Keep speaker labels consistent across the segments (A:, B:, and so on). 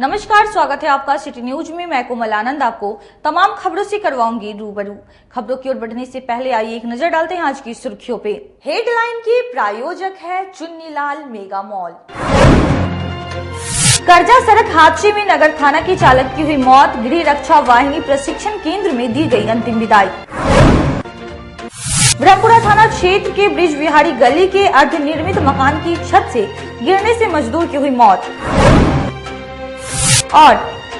A: नमस्कार, स्वागत है आपका सिटी न्यूज में। मैं कोमल आनंद आपको तमाम खबरों से करवाऊंगी रूबरू। खबरों की ओर बढ़ने से पहले आइए एक नजर डालते हैं आज की सुर्खियों पे। हेडलाइन के प्रायोजक है चुन्नीलाल मेगा मॉल। कर्जा सड़क हादसे में नगर थाना के चालक की हुई मौत, गृह रक्षा वाहिनी प्रशिक्षण केंद्र में दी गई अंतिम विदाई। ब्रह्मपुरा थाना क्षेत्र के ब्रिज बिहारी गली के अर्धनिर्मित मकान की छत से गिरने से मजदूर की हुई मौत। और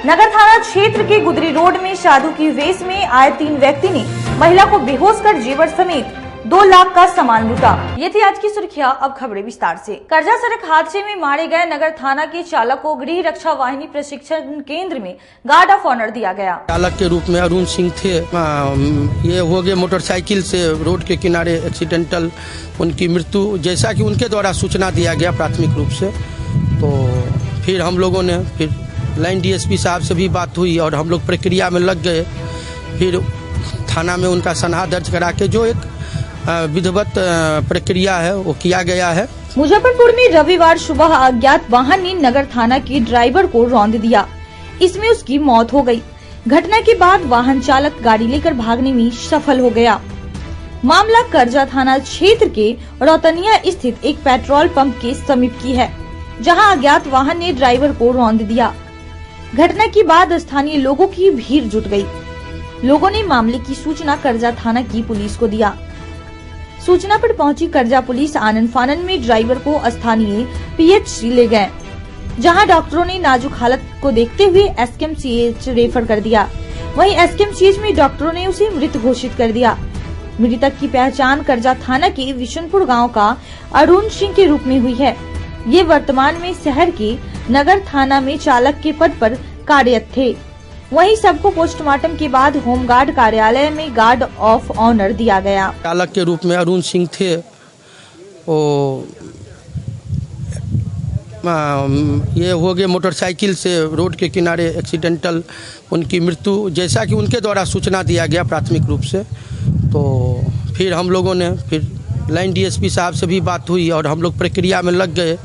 A: नगर थाना क्षेत्र के गुदरी रोड में साधु की वेश में आए 3 व्यक्ति ने महिला को बेहोश कर जेवर समेत 2 लाख का सामान लूटा। ये थी आज की सुर्खियां। अब खबरें विस्तार से। कर्जा सड़क हादसे में मारे गए नगर थाना के चालक को गृह रक्षा वाहिनी प्रशिक्षण केंद्र में गार्ड ऑफ ऑनर दिया गया।
B: चालक के रूप में अरुण सिंह थे। ये हो गए मोटरसाइकिल से रोड के किनारे एक्सीडेंटल उनकी मृत्यु, जैसा कि उनके द्वारा सूचना दिया गया प्राथमिक रूप से। तो फिर हम लोगों ने लाइन डीएसपी साहब से भी बात हुई और हम लोग प्रक्रिया में लग गए। फिर थाना में उनका सनहा दर्ज करा के जो एक विधिवत प्रक्रिया है वो किया गया है।
A: मुजफ्फरपुर में रविवार सुबह अज्ञात वाहन ने नगर थाना के ड्राइवर को रौंद दिया। इसमें उसकी मौत हो गई। घटना के बाद वाहन चालक गाड़ी लेकर भागने में सफल हो गया। मामला कर्जा थाना क्षेत्र के रौतनिया स्थित एक पेट्रोल पंप के समीप की है, जहां अज्ञात वाहन ने ड्राइवर को रौंद दिया। घटना के बाद स्थानीय लोगों की भीड़ जुट गई। लोगों ने मामले की सूचना कर्जा थाना की पुलिस को दिया। सूचना पर पहुंची कर्जा पुलिस आनन फानन में ड्राइवर को स्थानीय पीएचसी ले गए, जहां डॉक्टरों ने नाजुक हालत को देखते हुए एसकेएमसीएच रेफर कर दिया। वहीं एसकेएमसीएच में डॉक्टरों ने उसे मृत घोषित कर दिया। मृतक की पहचान कर्जा थाना के विशनपुर गाँव का अरुण सिंह के रूप में हुई है। ये वर्तमान में शहर के नगर थाना में चालक के पद पर कार्यरत थे। वहीं सबको पोस्टमार्टम के बाद होमगार्ड कार्यालय में गार्ड ऑफ ऑनर दिया गया।
B: चालक के रूप में अरुण सिंह थे। वो ये हो गए मोटरसाइकिल से रोड के किनारे एक्सीडेंटल उनकी मृत्यु, जैसा कि उनके द्वारा सूचना दिया गया प्राथमिक रूप से। तो फिर हम लोगों ने लाइन डीएसपी साहब से भी बात हुई और हम लोग प्रक्रिया में लग गए।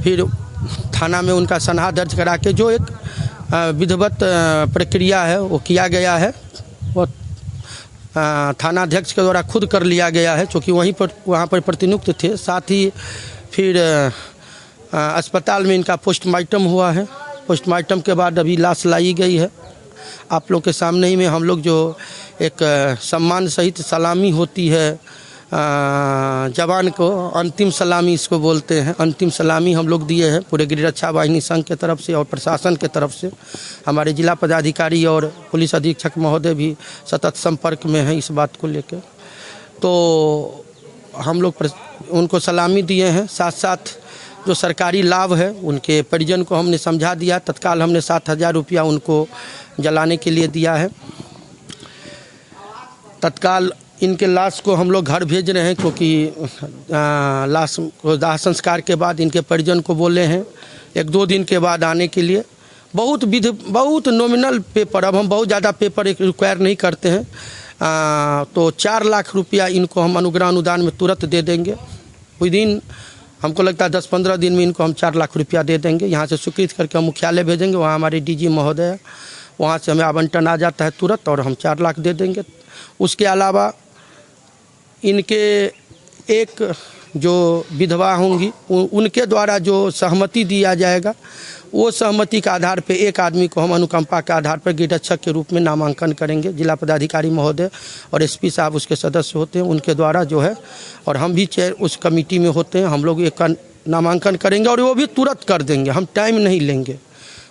B: फिर थाना में उनका सनहा दर्ज करा के जो एक विधिवत प्रक्रिया है वो किया गया है। वो थाना अध्यक्ष के द्वारा खुद कर लिया गया है, क्योंकि वहाँ पर प्रतिनियुक्त थे। साथ ही फिर अस्पताल में इनका पोस्टमार्टम हुआ है। पोस्टमार्टम के बाद अभी लाश लाई गई है। आप लोग के सामने ही में हम लोग जो एक सम्मान सहित सलामी होती है जवान को, अंतिम सलामी इसको बोलते हैं, अंतिम सलामी हम लोग दिए हैं पूरे गृह रक्षा वाहिनी संघ के तरफ से और प्रशासन के तरफ से। हमारे जिला पदाधिकारी और पुलिस अधीक्षक महोदय भी सतत संपर्क में हैं इस बात को लेकर। तो हम लोग उनको सलामी दिए हैं। साथ साथ जो सरकारी लाभ है उनके परिजन को हमने समझा दिया। तत्काल हमने 7,000 रुपया उनको जलाने के लिए दिया है। तत्काल इनके लाश को हम लोग घर भेज रहे हैं, क्योंकि लाश को दाह संस्कार के बाद इनके परिजन को बोले हैं 1-2 दिन के बाद आने के लिए। बहुत नॉमिनल पेपर, अब हम बहुत ज़्यादा पेपर रिक्वायर नहीं करते हैं। तो 4 लाख रुपया इनको हम अनुग्रह अनुदान में तुरंत दे देंगे। कोई दिन हमको लगता है 10-15 दिन में इनको हम 4 लाख रुपया दे देंगे। यहाँ से स्वीकृत करके हम मुख्यालय भेजेंगे, वहाँ हमारे डीजी महोदय, वहाँ से हमें आवंटन आ जाता है तुरंत और हम 4 लाख दे देंगे। उसके अलावा इनके एक जो विधवा होंगी उनके द्वारा जो सहमति दिया जाएगा, वो सहमति के आधार पे एक आदमी को हम अनुकंपा के आधार पर गृह रक्षक के रूप में नामांकन करेंगे। जिला पदाधिकारी महोदय और एसपी साहब उसके सदस्य होते हैं, उनके द्वारा जो है, और हम भी चेयर उस कमेटी में होते हैं। हम लोग एक का नामांकन करेंगे और वो भी तुरंत कर देंगे, हम टाइम नहीं लेंगे।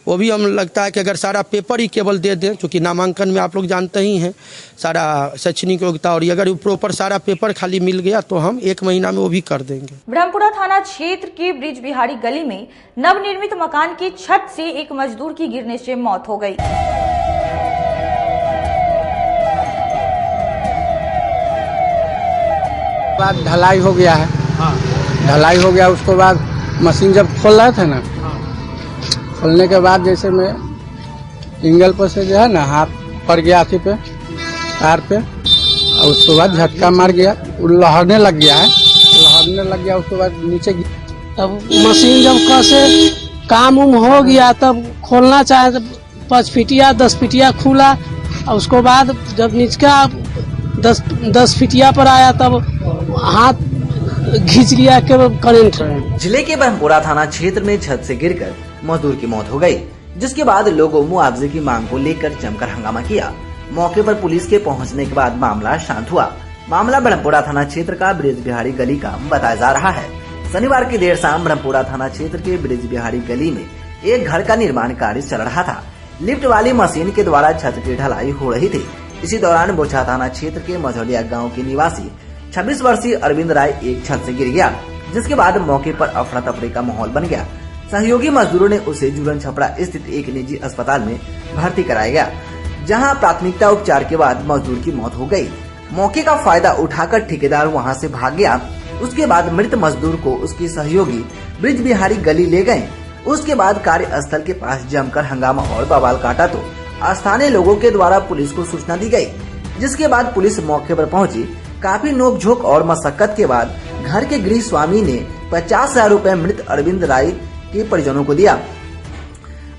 B: वो भी हम लगता है कि अगर सारा पेपर ही केवल दे दें, क्योंकि नामांकन में आप लोग जानते ही हैं सारा शैक्षणिक योग्यता, और अगर प्रॉपर सारा पेपर खाली मिल गया तो हम 1 महीना में वो भी कर देंगे।
A: ब्रह्मपुरा थाना क्षेत्र के ब्रिज बिहारी गली में नवनिर्मित मकान की छत से एक मजदूर की गिरने से मौत हो गई।
C: बाद ढलाई हो गया है। ढलाई हो गया, उसके बाद मशीन जब खोल रहे थे ना, खोलने के बाद जैसे मैं एंगल पर से जो है ना हाथ पड़ गया थी पे तार पे, और उसके बाद झटका मार गया, लहरने लग गया है। लहरने लग गया, उसके बाद नीचे तब मशीन जब कसे
D: काम उम हो गया तब खोलना चाहे तो 5 फीटिया 10 फीटिया खुला और उसको बाद जब नीचका 10 फीटिया पर आया तब हाथ घिंच लिया के करंट।
E: जिले के ब्रह्मपुरा थाना क्षेत्र में छत से गिरकर मजदूर की मौत हो गई, जिसके बाद लोगों मुआवजे की मांग को लेकर जमकर हंगामा किया। मौके पर पुलिस के पहुंचने के बाद मामला शांत हुआ। मामला ब्रह्मपुरा थाना क्षेत्र का ब्रिज बिहारी गली का बताया जा रहा है। शनिवार की देर शाम ब्रह्मपुरा थाना क्षेत्र के ब्रिज बिहारी गली में एक घर का निर्माण कार्य चल रहा था। लिफ्ट वाली मशीन के द्वारा छत की ढलाई हो रही थी। इसी दौरान बोछा थाना क्षेत्र के मझौलिया गाँव के निवासी 26 वर्षीय अरविंद राय एक छत से गिर गया, जिसके बाद मौके पर अफरा तफरी का माहौल बन गया। सहयोगी मजदूरों ने उसे जुलन छपरा स्थित एक निजी अस्पताल में भर्ती कराया गया, जहां प्राथमिकता उपचार के बाद मजदूर की मौत हो गई। मौके का फायदा उठाकर ठेकेदार वहां से भाग गया। उसके बाद मृत मजदूर को उसके सहयोगी ब्रिज बिहारी गली ले गए। उसके बाद कार्यस्थल के पास जमकर हंगामा और बवाल काटा तो स्थानीय लोगों के द्वारा पुलिस को सूचना दी गई, जिसके बाद पुलिस मौके पर पहुंची। काफी नोकझोंक और मशक्कत के बाद घर के गृह स्वामी ने 50,000 रूपए मृत अरविंद राय के परिजनों को दिया।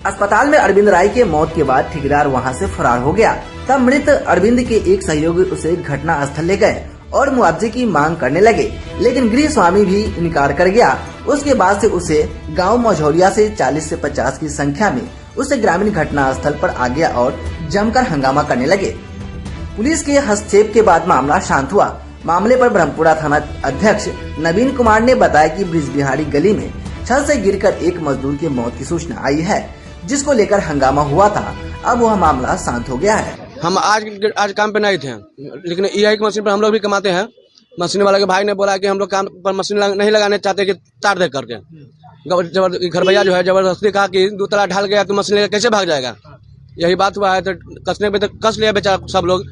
E: अस्पताल में अरविंद राय के मौत के बाद ठेकेदार वहां से फरार हो गया। तब मृत अरविंद के एक सहयोगी उसे घटना स्थल ले गए और मुआवजे की मांग करने लगे, लेकिन गृह स्वामी भी इनकार कर गया। उसके बाद से उसे गांव मझौलिया से 40 से 50 की संख्या में उसे ग्रामीण घटना स्थल पर आ गया और जमकर हंगामा करने लगे। पुलिस के हस्तक्षेप के बाद मामला शांत हुआ। मामले पर ब्रह्मपुरा थाना अध्यक्ष नवीन कुमार ने बताया कि ब्रिज बिहारी गली में छत से गिरकर एक मजदूर की मौत की सूचना आई है, जिसको लेकर हंगामा हुआ था। अब वह मामला शांत हो गया है।
B: हम आज काम पे नहीं थे, लेकिन EI की मशीन पर हम लोग भी कमाते हैं। मशीन वाले के भाई ने बोला कि हम लोग काम पर मशीन नहीं लगाने चाहते कि तार देख करके। घर भैया जो है जबरदस्ती कहा कि 2 तला ढाल गया तो मशीन लेकर कैसे भाग जाएगा। यही बात हुआ है तो कसने पे तो कस लिया बेचारा। सब लोग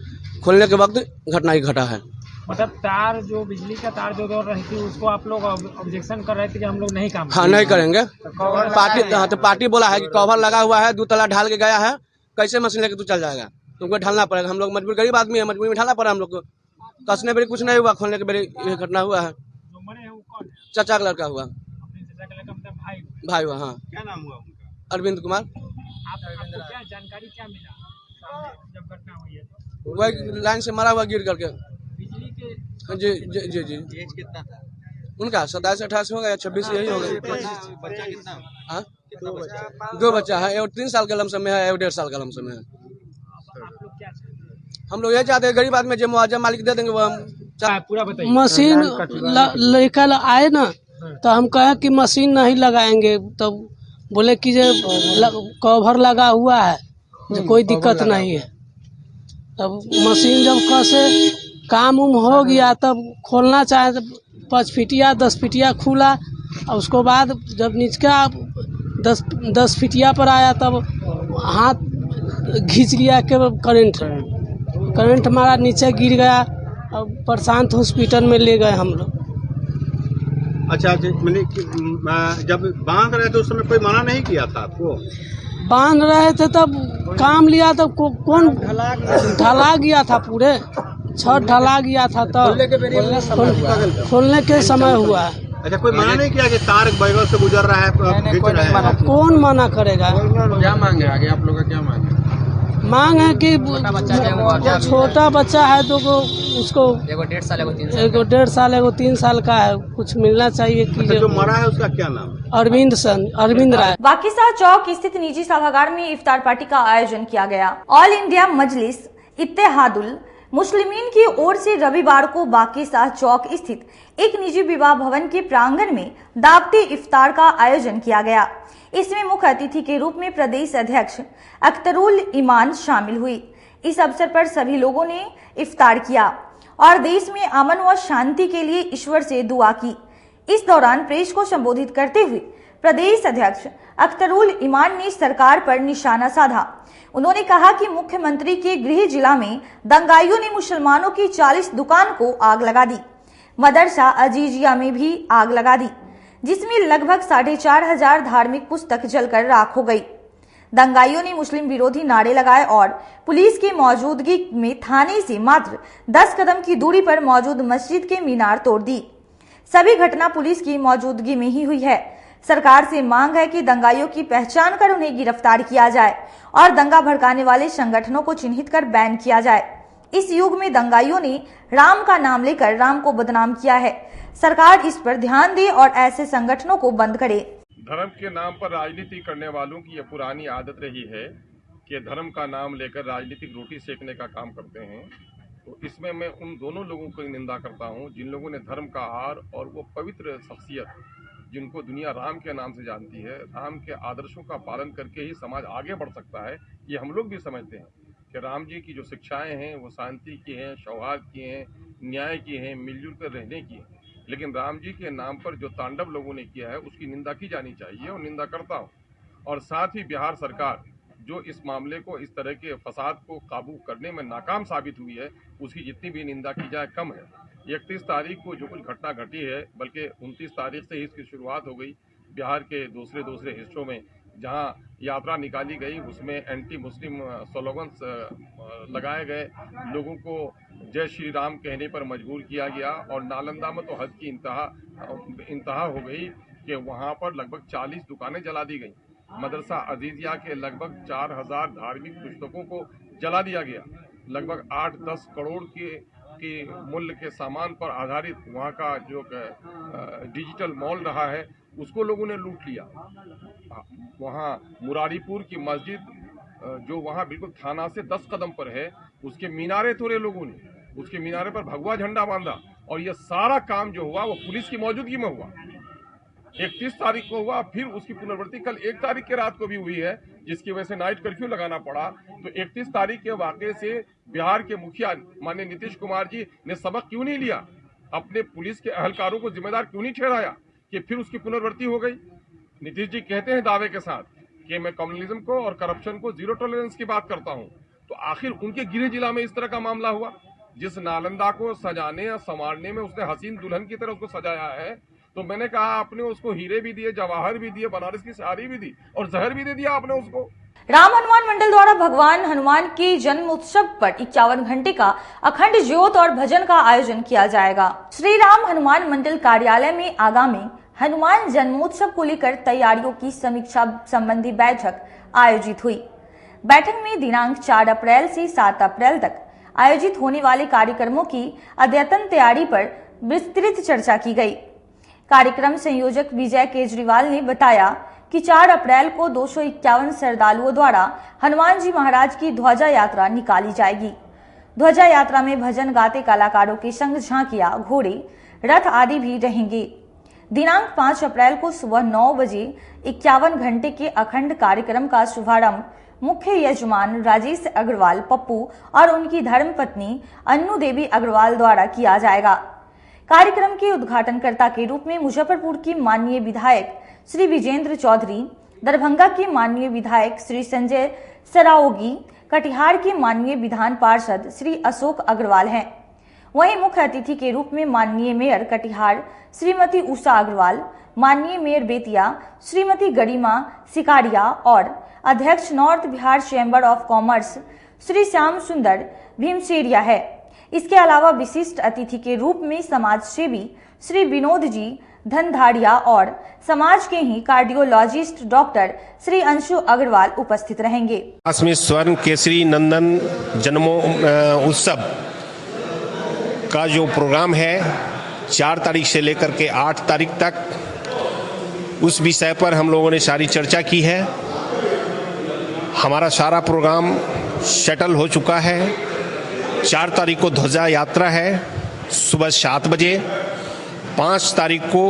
B: खोलने के वक्त घटना ही घटा है।
F: मतलब तार जो बिजली का तार जो दौड़ रही थी उसको आप लोग ऑब्जेक्शन कर रहे थे कि हम लोग नहीं काम
B: हाँ नहीं करेंगे। पार्टी बोला है कि कवर लगा हुआ है, 2 तला ढाल के गया है, कैसे मशीन लेके तू चल जाएगा, तुमको ढालना पड़ेगा। हम लोग मजबूर गरीब आदमी है, मजबूरी में ढालना पड़ा हम लोग को। कसने पर कुछ नहीं हुआ, खोलने के बेरे ये घटना हुआ है। चाचा का लड़का हुआ, भाई हुआ। हाँ,
G: क्या नाम हुआ उनका?
B: अरविंद कुमार।
F: आपको क्या जानकारी क्या मिला जब घटना हुई है?
B: वही लाइन से मरा हुआ गिर करके।
F: बिजली के
B: जी।
G: एज कितना था
B: उनका 27-28 हो गया, 26 यही हो गया।
G: बच्चा कितना?
B: हाँ,
G: कितना बच्चा?
B: 2 बच्चा है, एक 3 साल का लमसम में है, एक 1.5 साल का लमसम में है।
F: आप लोग क्या चाहते हैं?
B: हम लोग ये चाहते हैं गरीब आदमी जो मुआवजा मालिक दे देंगे वो हम
F: पूरा बताइए।
D: मशीन लेकर आए ना तो हम कहे कि मशीन नहीं लगाएंगे, तब बोले कि कवर लगा हुआ है, जो कोई दिक्कत नहीं है। तब मशीन जब कसे काम उम हो गया तब खोलना चाहे तो 5 फीटिया 10 फीटिया खुला और उसको बाद जब नीचका 10 फीटिया पर आया तब हाथ घिंच लिया के करंट हमारा नीचे गिर गया और प्रशांत हॉस्पिटल में ले गए हम लोग।
G: अच्छा, मैंने जब बांध रहे थे उस समय कोई मना नहीं किया था आपको?
D: बांध रहे थे तब काम लिया तब कौन ढला गया था, पूरे छत ढला गया था तब खोलने के समय हुआ है।
G: अच्छा, कोई मना नहीं किया कि तार बगल से गुजर रहा है?
D: कौन मना करेगा?
G: क्या मांग है आगे आप लोग का? क्या मांग है?
D: मांग है कि छोटा बच्चा है तो उसको एगो 1.5 साल एगो 3 साल का है, कुछ मिलना चाहिए कि
G: जो मरा है उसका क्या नाम?
D: अरविंद राय।
A: बाकीसा चौक स्थित निजी सभागार में इफ्तार पार्टी का आयोजन किया गया। ऑल इंडिया मजलिस इत्तेहादुल मुस्लिमीन की ओर से रविवार को बाकीसा चौक स्थित एक निजी विवाह भवन के प्रांगण में दावती इफ्तार का आयोजन किया गया। इसमें मुख्य अतिथि के रूप में प्रदेश अध्यक्ष अख्तरुल ईमान शामिल हुई। इस अवसर पर सभी लोगों ने इफ्तार किया और देश में अमन व शांति के लिए ईश्वर से दुआ की। इस दौरान प्रेस को संबोधित करते हुए प्रदेश अध्यक्ष अख्तरुल ईमान ने सरकार पर निशाना साधा। उन्होंने कहा कि मुख्यमंत्री के गृह जिला में दंगाइयों ने मुसलमानों की 40 दुकान को आग लगा दी। मदरसा अजीजिया में भी आग लगा दी, जिसमें लगभग 4,500 धार्मिक पुस्तक जलकर राख हो गई। दंगाइयों ने मुस्लिम विरोधी नारे लगाए और पुलिस की मौजूदगी में थाने से मात्र 10 कदम की दूरी पर मौजूद मस्जिद के मीनार तोड़ दी। सभी घटना पुलिस की मौजूदगी में ही हुई है। सरकार से मांग है कि दंगाइयों की पहचान कर उन्हें गिरफ्तार किया जाए और दंगा भड़काने वाले संगठनों को चिन्हित कर बैन किया जाए। इस युग में दंगाइयों ने राम का नाम लेकर राम को बदनाम किया है। सरकार इस पर ध्यान दे और ऐसे संगठनों को बंद करे।
H: धर्म के नाम पर राजनीति करने वालों की यह पुरानी आदत रही है कि धर्म का नाम लेकर राजनीतिक रोटी सेकने का काम करते हैं। तो इसमें मैं उन दोनों लोगों की निंदा करता हूं जिन लोगों ने धर्म का आहार और वो पवित्र शख्सियत जिनको दुनिया राम के नाम से जानती है, राम के आदर्शों का पालन करके ही समाज आगे बढ़ सकता है। ये हम लोग भी समझते हैं कि राम जी की जो शिक्षाएं हैं वो शांति की हैं, सौहार्द की हैं, न्याय की हैं, मिलजुल कर रहने की हैं। लेकिन राम जी के नाम पर जो तांडव लोगों ने किया है उसकी निंदा की जानी चाहिए और निंदा करता हूँ। और साथ ही बिहार सरकार जो इस मामले को, इस तरह के फसाद को काबू करने में नाकाम साबित हुई है, उसकी जितनी भी निंदा की जाए कम है। 31 तारीख को जो कुछ घटना घटी है, बल्कि 29 तारीख से ही इसकी शुरुआत हो गई। बिहार के दूसरे हिस्सों में जहां यात्रा निकाली गई उसमें एंटी मुस्लिम स्लोगन्स लगाए गए, लोगों को जय श्री राम कहने पर मजबूर किया गया। और नालंदा में तो हद की इंतहा हो गई कि वहां पर लगभग 40 दुकानें जला दी गई। मदरसा अजीजिया के लगभग 4000 धार्मिक पुस्तकों को जला दिया गया। लगभग 8-10 करोड़ के मूल्य के सामान पर आधारित वहाँ का जो डिजिटल मॉल रहा है उसको लोगों ने लूट लिया। वहाँ मुरारीपुर की मस्जिद जो वहाँ बिल्कुल थाना से 10 कदम पर है, उसके मीनारे तोड़े लोगों ने, उसके मीनारे पर भगवा झंडा बांधा। और यह सारा काम जो हुआ वो पुलिस की मौजूदगी में हुआ। 31 तारीख को हुआ, फिर उसकी पुनरावृत्ति कल 1 तारीख के रात को भी हुई है, जिसकी वजह से नाइट कर्फ्यू लगाना पड़ा। तो 31 तारीख के वाकये से बिहार के मुखिया माननीय नीतीश कुमार जी ने सबक क्यों नहीं लिया, अपने पुलिस के अहलकारों को जिम्मेदार क्यों नहीं ठहराया कि फिर उसकी पुनरावृत्ति हो गई। नीतीश जी कहते हैं दावे के साथ कि मैं कम्युनिज्म को और करप्शन को जीरो टॉलरेंस की बात करता हूं, तो आखिर उनके गृह जिला में इस तरह का मामला हुआ। जिस नालंदा को सजाने और संवारने में उसने हसीन दुल्हन की तरह उसको सजाया है, तो मैंने कहा आपने उसको हीरे भी दिए, जवाहर भी दिए, बनारस की साड़ी भी दी और जहर भी दे दिया आपने उसको।
A: राम हनुमान मंडल द्वारा भगवान हनुमान के जन्म उत्सव पर 51 घंटे का अखंड ज्योत और भजन का आयोजन किया जाएगा। श्री राम हनुमान मंडल कार्यालय में आगामी हनुमान जन्मोत्सव को लेकर तैयारियों की समीक्षा संबंधी बैठक आयोजित हुई। बैठक में दिनांक 4 अप्रैल से 7 अप्रैल तक आयोजित होने वाले कार्यक्रमों की अद्यतन तैयारी पर विस्तृत चर्चा की गई। कार्यक्रम संयोजक विजय केजरीवाल ने बताया कि 4 अप्रैल को 251 श्रद्धालुओं द्वारा हनुमान जी महाराज की ध्वजा यात्रा निकाली जाएगी। ध्वजा यात्रा में भजन गाते कलाकारों के संग झांकियां, घोड़े, रथ आदि भी रहेंगे। दिनांक 5 अप्रैल को सुबह 9 बजे 51 घंटे के अखंड कार्यक्रम का शुभारंभ मुख्य यजमान राजेश अग्रवाल पप्पू और उनकी धर्मपत्नी अन्नू देवी अग्रवाल द्वारा किया जाएगा। कार्यक्रम के उद्घाटनकर्ता के रूप में मुजफ्फरपुर की माननीय विधायक श्री विजेंद्र चौधरी, दरभंगा के माननीय विधायक श्री संजय सराओगी, कटिहार के माननीय विधान पार्षद श्री अशोक अग्रवाल हैं। वहीं मुख्य अतिथि के रूप में माननीय मेयर कटिहार श्रीमती उषा अग्रवाल, माननीय मेयर बेतिया श्रीमती गरिमा सिकारिया और अध्यक्ष north Bihar chamber of commerce Shri Shyam सुंदर भीमशेरिया है। इसके अलावा विशिष्ट अतिथि के रूप में समाज सेवी श्री विनोद जी धनधारिया और समाज के ही कार्डियोलॉजिस्ट डॉक्टर श्री अंशु अग्रवाल उपस्थित रहेंगे।
I: में स्वर्ण केसरी नंदन जन्मो उत्सव का जो प्रोग्राम है 4 तारीख से लेकर के 8 तारीख तक, उस विषय पर हम लोगों ने सारी चर्चा की है। हमारा सारा प्रोग्राम सेटल हो चुका है। 4 तारीख को ध्वजा यात्रा है सुबह 7 बजे। 5 तारीख को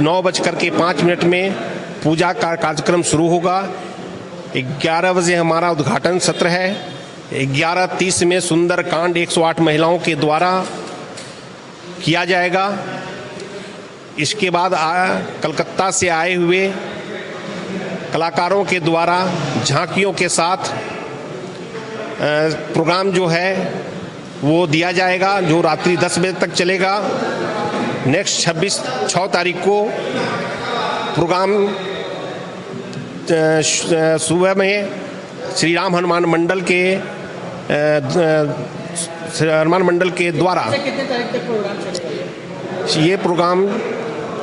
I: 9:05 में पूजा का कार्यक्रम शुरू होगा। 11 बजे हमारा उद्घाटन सत्र है। 11:30 में सुंदरकांड 108 महिलाओं के द्वारा किया जाएगा। इसके बाद कलकत्ता से आए हुए कलाकारों के द्वारा झांकियों के साथ प्रोग्राम जो है वो दिया जाएगा, जो रात्रि 10 बजे तक चलेगा। नेक्स्ट 6 तारीख को प्रोग्राम सुबह में श्री राम हनुमान मंडल के द्वारा ये प्रोग्राम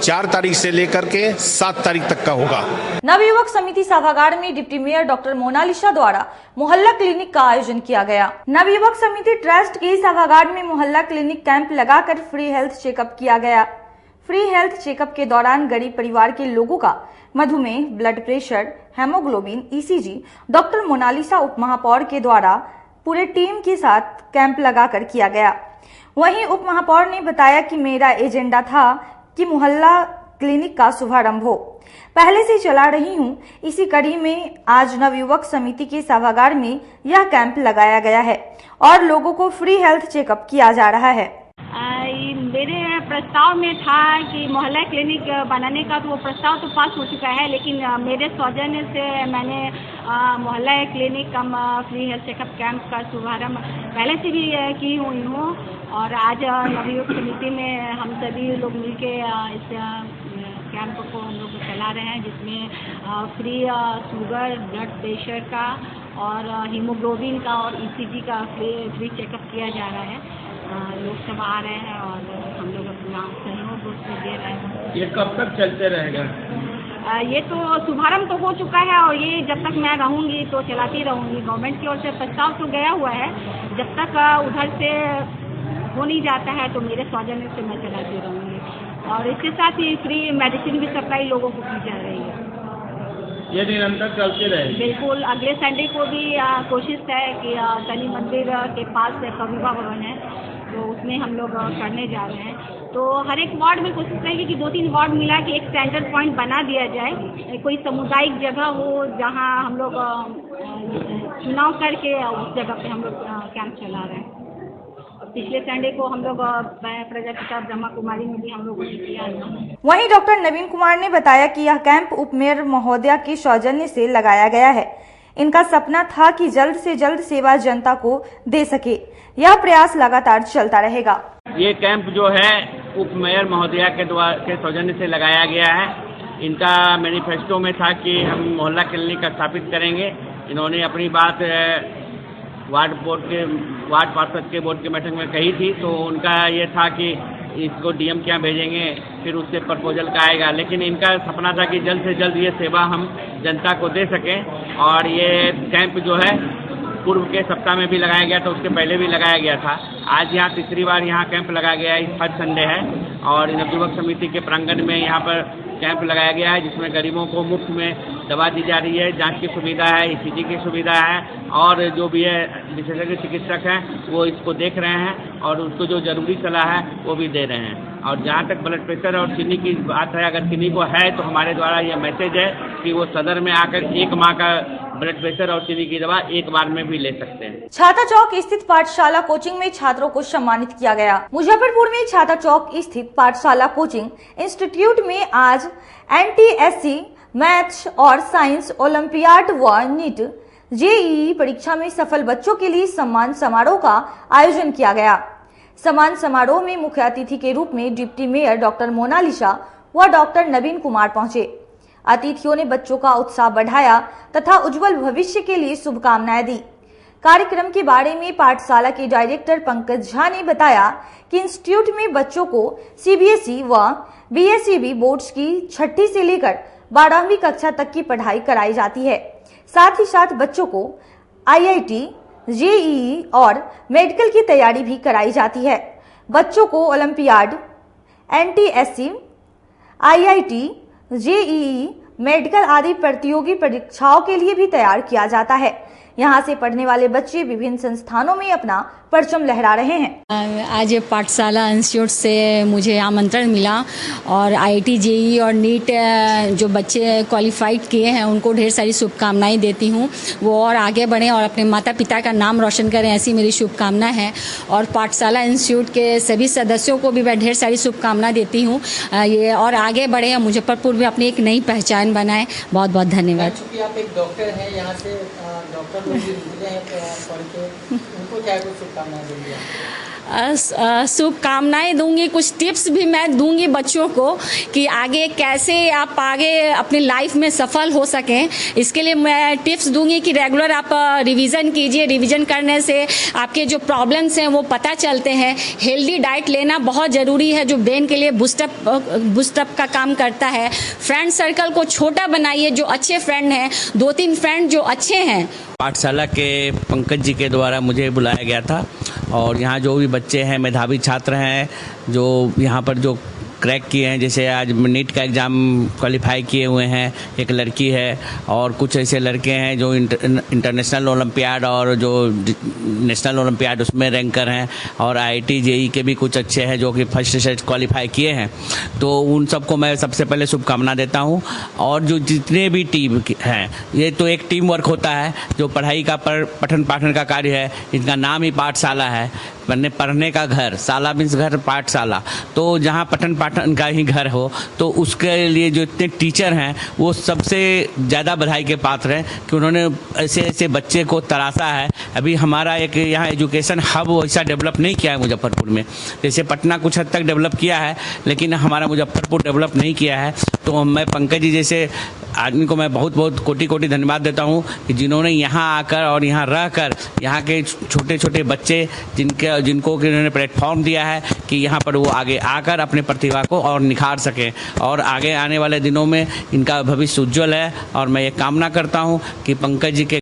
I: 4 तारीख से लेकर के 7 तारीख तक का होगा।
A: नवयुवक समिति सभागार में डिप्टी मेयर डॉक्टर मोनालिसा द्वारा मोहल्ला क्लिनिक का आयोजन किया गया। नवयुवक समिति ट्रस्ट के सभागार में मोहल्ला क्लिनिक कैंप लगाकर फ्री हेल्थ चेकअप किया गया। फ्री हेल्थ चेकअप के दौरान गरीब परिवार के लोगों का मधुमेह, blood pressure, haemoglobin, ECG doctor Monalisa उप महापौर के द्वारा पूरे टीम के साथ कैंप लगाकर किया गया। वहीं उप महापौर ने बताया कि मेरा एजेंडा था कि मोहल्ला क्लिनिक का शुभारंभ हो, पहले से चला रही हूं। इसी कड़ी में आज नवयुवक समिति के सभागार में यह कैंप लगाया गया है और लोगों को फ्री हेल्थ चेकअप किया जा रहा है।
J: मेरे प्रस्ताव में था कि मोहल्ला क्लिनिक बनाने का, तो वो प्रस्ताव तो पास हो चुका है, लेकिन मेरे सौजन्य से मैंने मोहल्ला क्लिनिक कम फ्री हेल्थ चेकअप कैंप का शुभारंभ पहले से भी की हुई हूँ। और आज नवयुवक समिति में हम सभी लोग मिलके इस कैंप को हम लोग चला रहे हैं, जिसमें फ्री शुगर, ब्लड प्रेशर का और हीमोग्लोबिन का और ईसीजी का फ्री चेकअप किया जा रहा है। लोग सब आ रहे हैं और हम लोग अपना सहयोग उसमें दे रहे हैं।
G: ये कब तक चलते रहेगा?
J: ये तो शुभारंभ तो हो चुका है और ये जब तक मैं रहूँगी तो चलाती रहूँगी। गवर्नमेंट की ओर से प्रस्ताव तो गया हुआ है, जब तक उधर से हो नहीं जाता है तो मेरे सौजन्य से मैं चलाती रहूँगी। और इसके साथ ही फ्री मेडिसिन भी सप्लाई लोगों को की जा रही है।
G: ये निरंतर चलते रहेगी?
J: बिल्कुल। अगले संडे को भी कोशिश है कि शनि मंदिर के पास कविवा भवन है, तो उसमें हम लोग करने जा रहे हैं। तो हर एक वार्ड में कोशिश रहेगी कि 2-3 वार्ड मिला के एक सेंटर पॉइंट बना दिया जाए, कोई सामुदायिक जगह हो जहां हम लोग चुनाव करके उस जगह पे हम लोग कैंप चला रहे हैं। पिछले संडे को हम लोग प्रजापिता ब्रह्मा कुमारी में भी हम लोगों ने किया।
A: वहीं डॉक्टर नवीन कुमार ने बताया कि यह कैंप उप मेयर महोदया के सौजन्य से लगाया गया है। इनका सपना था कि जल्द से जल्द सेवा जनता को दे सके। यह प्रयास लगातार चलता रहेगा।
K: ये कैंप जो है उप मेयर महोदया के सौजन्य से लगाया गया है। इनका मैनिफेस्टो में था कि हम मोहल्ला क्लिनिक स्थापित करेंगे। इन्होंने अपनी बात वार्ड पार्षद के बोर्ड के बैठक में कही थी, तो उनका ये था कि इसको डीएम के यहाँ भेजेंगे, फिर उससे प्रपोजल का आएगा। लेकिन इनका सपना था कि जल्द से जल्द ये सेवा हम जनता को दे सकें। और ये कैंप जो है पूर्व के सप्ताह में भी लगाया गया था, उसके पहले भी लगाया गया था। आज यहाँ तीसरी बार यहाँ कैंप लगाया गया है। इस हर संडे है और नवयुवक समिति के प्रांगण में यहाँ पर कैंप लगाया गया है, जिसमें गरीबों को मुफ्त में दवा दी जा रही है, जांच की सुविधा है, ईसीजी की सुविधा है और जो भी है विशेषज्ञ चिकित्सक हैं वो इसको देख रहे हैं और उसको जो जरूरी सलाह है वो भी दे रहे हैं। और जहाँ तक ब्लड प्रेशर और चीनी की बात है, अगर किन्हीं को है तो हमारे द्वारा ये मैसेज है कि वो सदर में आकर 1 माह का ब्लड प्रेशर और चीनी की दवा एक बार में भी ले सकते हैं।
A: छाता चौक स्थित पाठशाला कोचिंग में छात्रों को सम्मानित किया गया। मुजफ्फरपुर में छाता चौक स्थित पाठशाला कोचिंग इंस्टीट्यूट में आज NTSC मैथ्स और साइंस ओलंपियाड व नीट जेईई परीक्षा में सफल बच्चों के लिए सम्मान समारोह का आयोजन किया गया। सम्मान समारोह में मुख्य अतिथि के रूप में डिप्टी मेयर डॉक्टर मोनालिसा व डॉक्टर नवीन कुमार पहुंचे। अतिथियों ने बच्चों का उत्साह बढ़ाया तथा उज्जवल भविष्य के लिए शुभकामनाएं दी। कार्यक्रम के बारे में पाठशाला के डायरेक्टर पंकज झा ने बताया कि इंस्टीट्यूट में बच्चों को CBSE व BSEB बोर्ड्स की 6ठी से लेकर 12वीं कक्षा तक की पढ़ाई कराई जाती है। साथ ही साथ बच्चों को IIT, JEE और मेडिकल की तैयारी भी कराई जाती है। बच्चों को olympiad, NTSC, IIT, JEE, medical आदि प्रतियोगी परीक्षाओं के लिए भी तैयार किया जाता है। यहाँ से पढ़ने वाले बच्चे विभिन्न संस्थानों में अपना परचम लहरा रहे हैं।
L: आज पाठशाला इंस्टीट्यूट से मुझे आमंत्रण मिला और IIT, JEE और नीट जो बच्चे क्वालिफाइड किए हैं उनको ढेर सारी शुभकामनाएं देती हूँ। वो और आगे बढ़ें और अपने माता पिता का नाम रोशन करें, ऐसी मेरी शुभकामना है। और पाठशाला इंस्टीट्यूट के सभी सदस्यों को भी मैं ढेर सारी शुभकामना देती हूँ। ये और आगे बढ़े, मुजफ्फरपुर में अपनी एक नई पहचान बनाए। बहुत बहुत धन्यवाद।
M: चूँकि आप एक डॉक्टर हैं, यहाँ से डॉक्टर लोग भी गुजरे हैं पढ़ के, उनको क्या कुछ शुभकामनाएं देंगे?
L: शुभकामनाएं दूंगी, कुछ टिप्स भी मैं दूंगी बच्चों को कि आगे कैसे आप आगे अपनी लाइफ में सफल हो सकें। इसके लिए मैं टिप्स दूंगी कि रेगुलर आप रिवीजन कीजिए। रिवीजन करने से आपके जो प्रॉब्लम्स हैं वो पता चलते हैं। हेल्दी डाइट लेना बहुत ज़रूरी है जो ब्रेन के लिए बूस्टअप का काम करता है। फ्रेंड सर्कल को छोटा बनाइए, जो अच्छे फ्रेंड हैं, 2-3 फ्रेंड जो अच्छे हैं।
K: पाठशाला के पंकज जी के द्वारा मुझे बुलाया गया था और यहाँ जो भी बच्चे हैं, मेधावी छात्र हैं, जो यहाँ पर जो क्रैक किए हैं, जैसे आज नीट का एग्ज़ाम क्वालिफाई किए हुए हैं, एक लड़की है और कुछ ऐसे लड़के हैं जो इंटरनेशनल ओलंपियाड और जो नेशनल ओलंपियाड उसमें रैंकर हैं, और IIT JEE के भी कुछ अच्छे हैं जो कि फर्स्ट से क्वालिफाई किए हैं। तो उन सबको मैं सबसे पहले शुभकामना देता हूं। और जो जितने भी टीम हैं, ये तो एक टीम वर्क होता है। जो पढ़ाई का पठन पाठन का कार्य है, इनका नाम ही पाठशाला है, पढ़ने का घर, शाला मीन्स घर, पाठशाला। तो जहाँ पठन पाठन का ही घर हो, तो उसके लिए जो इतने टीचर हैं वो सबसे ज़्यादा बधाई के पात्र हैं कि उन्होंने ऐसे ऐसे बच्चे को तराशा है। अभी हमारा एक यहाँ एजुकेशन हब वैसा डेवलप नहीं किया है मुजफ्फरपुर में। जैसे पटना कुछ हद तक डेवलप किया है, लेकिन हमारा मुजफ्फरपुर डेवलप नहीं किया है। तो मैं पंकज जी जैसे आदमी को मैं बहुत बहुत कोटि धन्यवाद देता हूँ कि जिन्होंने यहाँ आकर और यहाँ रहकर यहाँ के छोटे छोटे बच्चे जिनको उन्होंने प्लेटफॉर्म दिया है कि यहाँ पर वो आगे आकर अपने प्रतिभा को और निखार सकें, और आगे आने वाले दिनों में इनका भविष्य उज्ज्वल है। और मैं ये कामना करता हूँ कि पंकज जी के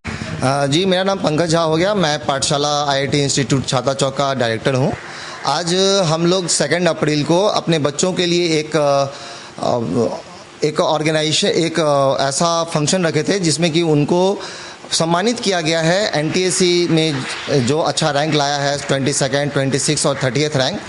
N: जी, मेरा नाम पंकज झा हो गया। मैं पाठशाला IIT इंस्टीट्यूट छाता चौक का डायरेक्टर हूँ। आज हम लोग 2 अप्रैल को अपने बच्चों के लिए एक ऑर्गेनाइजेशन, एक ऐसा फंक्शन रखे थे जिसमें कि उनको सम्मानित किया गया है। NTSC में जो अच्छा रैंक लाया है 22nd, 26 और 30th रैंक,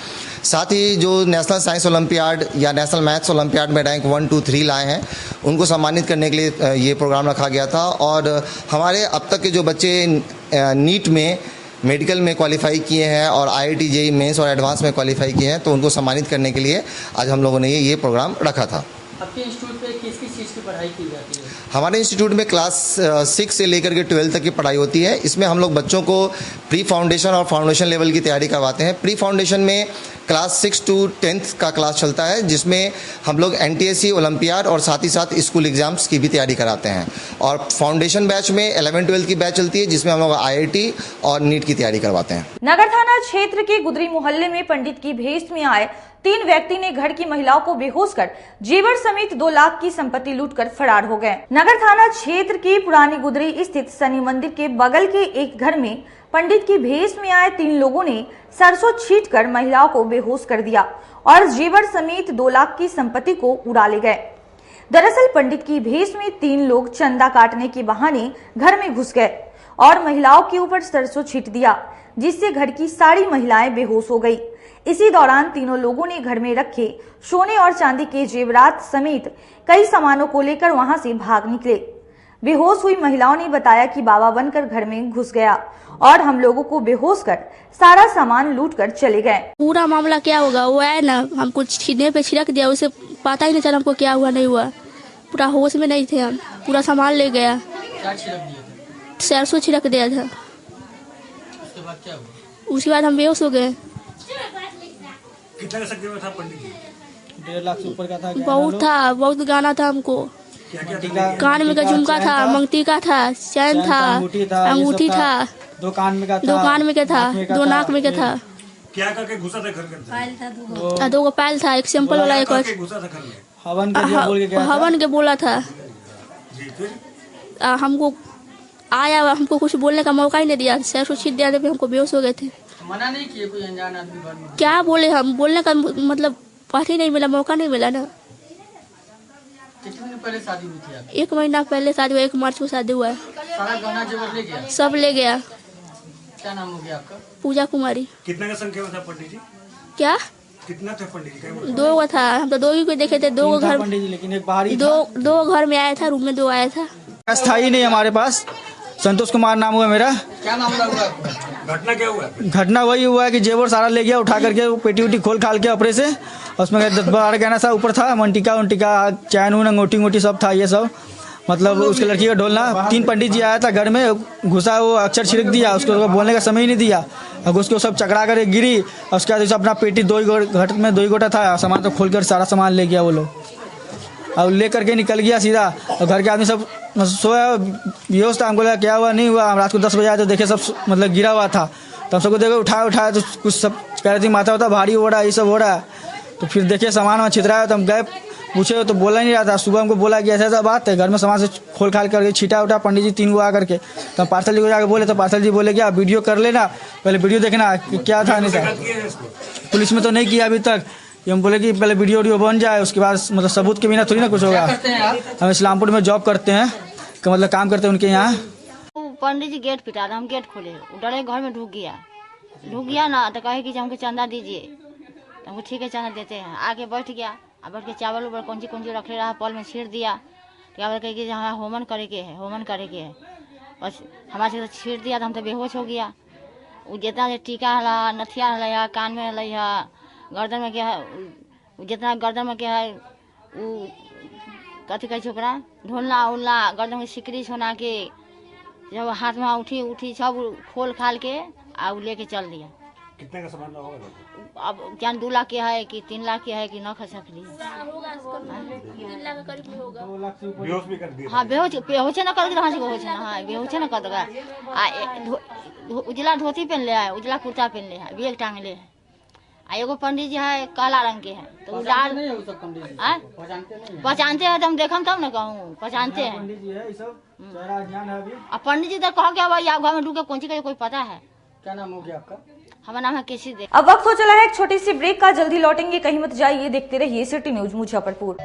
N: साथ ही जो नेशनल साइंस ओलंपियाड या नेशनल मैथ्स ओलंपियाड में रैंक 1, 2, 3 लाए हैं, उनको सम्मानित करने के लिए ये प्रोग्राम रखा गया था। और हमारे अब तक के जो बच्चे नीट में मेडिकल में क्वालिफाई किए हैं और IIT JEE मेंस और एडवांस में क्वालिफाई किए हैं, तो उनको सम्मानित करने के लिए आज हम लोगों ने ये प्रोग्राम रखा था।
M: आपके इंस्टीट्यूट पे किस किस चीज़ की पढ़ाई की जाती है?
N: हमारे इंस्टीट्यूट में क्लास 6 से लेकर के 12 तक की पढ़ाई होती है। इसमें हम लोग बच्चों को प्री फाउंडेशन और फाउंडेशन लेवल की तैयारी करवाते हैं। प्री फाउंडेशन में क्लास 6 to 10th का क्लास चलता है, जिसमें हम लोग NTSC ओलंपियाड और साथ ही साथ स्कूल एग्जाम्स की भी तैयारी कराते हैं। और फाउंडेशन बैच में 11-12 की बैच चलती है, जिसमें हम लोग IIT और नीट की तैयारी करवाते हैं।
A: नगर थाना क्षेत्र के गुदरी मोहल्ले में पंडित की भेष में आए 3 व्यक्ति ने घर की महिलाओं को बेहोश कर जेवर समेत 2 लाख की संपत्ति लूटकर फरार हो गए। नगर थाना क्षेत्र की पुरानी गुदरी स्थित शनि मंदिर के बगल के एक घर में पंडित की भेष में आए 3 लोगों ने सरसों छींटकर महिलाओं को बेहोश कर दिया और जेवर समेत 2 लाख की संपत्ति को उड़ा ले गए। दरअसल पंडित की भेष में 3 लोग चंदा काटने के बहाने घर में घुस गए और महिलाओं के ऊपर सरसों छींट दिया, जिससे घर की सारी महिलाएं बेहोश हो गई। इसी दौरान तीनों लोगों ने घर में रखे सोने और चांदी के जेवरात समेत कई सामानों को लेकर वहां से भाग निकले। बेहोश हुई महिलाओं ने बताया कि बाबा बनकर घर में घुस गया और हम लोगों को बेहोश कर सारा सामान लूट कर चले गए।
O: पूरा मामला क्या होगा वो है ना, हमको छीने पे छिड़क दिया, उसे पता ही नहीं चला हमको क्या हुआ नहीं हुआ। पूरा होश में नहीं थे हम, पूरा सामान ले गया।
M: क्या छिड़क दिया था?
O: सरसों छिड़क दिया था।
M: उसके बाद क्या हुआ?
O: उसके बाद हम बेहोश हो गए।
P: कितना का था पंडित जी?
M: 1.5 लाख से ऊपर का था।
O: बहुत था, बहुत गाना था हमको। कान में का झुमका था, मंगती का था, चैन था, अंगूठी था,
M: 2 कान में का था,
O: 2 कान में का था, 2 नाक में का था।
P: क्या करके घुसा था घर के अंदर?
O: 2 पैल था, एक सिंपल वाला, एक
P: घुसा था घर में।
M: हवन के बोला था।
O: हमको आया, हमको कुछ बोलने का मौका ही नहीं दिया। सरसों छींट दिया पे हमको बेहोश हो गए थे।
M: मना नहीं किए कोई अनजान आदमी घर में?
O: क्या बोले हम, बोलने का मतलब बात ही नहीं मिला, मौका नहीं मिला ना।
M: कितने दिन पहले शादी हुई थी आपकी?
O: 1 महीना पहले शादी हुआ, 1 मार्च को शादी हुआ है।
M: सारा गहना जेवर ले गया?
O: सब ले गया।
M: क्या नाम हो गया आपका?
O: पूजा कुमारी।
P: कितना का संख्या में था पंडित जी?
O: क्या
P: कितना था पंडित जी?
O: 2 था, हम तो 2 ही को देखे थे। 2 घर
M: पंडित जी, लेकिन एक बाहरी
O: 2 घर में आया था, रूम में 2 आया था।
M: अस्थाई नहीं हमारे पास। संतोष कुमार नाम हुआ मेरा। क्या मामला हुआ?
P: घटना क्या हुआ?
M: घटना वही हुआ है कि जेवर सारा ले गया, उठा करके पेटी उटी खोल खाल के अपने से। उसमें 10-12 गहना सा ऊपर था, मंटिका उंटिका, चैन उन, अंगूठी सब था, ये सब। मतलब उसके लड़की का ढोलना 3 पंडित जी आया था घर में, घुसा, वो अक्षर छिड़क दिया, उसको बोलने का समय ही नहीं दिया। अब उसको सब चकरा कर गिरी, और उसके बाद अपना पेटी 2 घट में 2 गोटा था, सामान तो खोल कर सारा सामान ले गया वो लोग, और ले करके निकल गया सीधा। और घर के आदमी सब सोया बेहोश था। हमको लगा क्या हुआ, नहीं हुआ। हम रात को 10 बजे आए तो देखे सब मतलब गिरा हुआ था, तो हम सबको देखो उठाया तो कुछ सब कह रहे थे माथा होता भारी हो रहा है, ये सब हो रहा है। तो फिर देखे सामान में छितराया, तो हम गए पूछे तो बोला ही नहीं रहा था। सुबह हमको बोला कि ऐसा बात है, घर में सामान से खोल खाल करके छीटा उठा पंडित जी 3 गो आकर के। तो पार्सल जी को जाकर बोले, तो पार्सल जी बोले क्या वीडियो कर लेना, पहले वीडियो देखना कि क्या था नहीं था। पुलिस में तो नहीं किया अभी तक, हम बोले कि पहले वीडियो बन जाए, उसके बाद मतलब सबूत के बिना थोड़ी ना कुछ होगा। हम इस्लामपुर में जॉब करते हैं, मतलब काम करते हैं उनके यहाँ।
Q: पंडित जी गेट पिटा रहे, हम गेट खोले, डरे घर में ढुक गया ना, तो कहे कि हमको चंदा दीजिए, तो हमको ठीक है चंदा देते हैं। आके बैठ गया, अब बैठ के चावल उबल कौन सी रखे रहा, पल में छीड़ दिया। क्या बोल कि हमारा होमन करे के है, बस हमारे से छीड़ दिया तो हम तो बेहोश हो गया। वो जितना टीका हला, नथिया हला, कान में हला, गर्दन में क्या है, जितना गर्दन में क्या है, वो कथी कहे छोकरा ढोलना उलना, गर्दन में सिकरी छोना के, जब हाथ में उठी सब खोल खाल के और लेके चल दिया।
P: कितने का सामान होगा?
Q: अब क्या 2 लाख के है कि 3 लाख के है कि न खा सकली।
P: बेहोश भी कर दिया।
Q: हाँ बेहोश न कर दिया, हाँ बेहोश न कर देगा। उजला धोती पहन ले है, उजला कुर्ता पहन ले है, बैग टांग ले है। एगो पंडित जी है काला रंग के है, तो पहचानते हैं तो हम देखम तब न कहूँ, पहचानते हैं। अब पंडित जी तो कह क्या भाई आप घर में ढूंढ के कौन सी का कोई पता है?
M: क्या नाम हो गया आपका?
Q: हमारा नाम है केसी दे।
A: अब वक्त हो चला है एक छोटी सी ब्रेक का, जल्दी लौटेंगे, कहीं मत जाइए, देखते रहिए सिटी न्यूज मुजफ्फरपुर।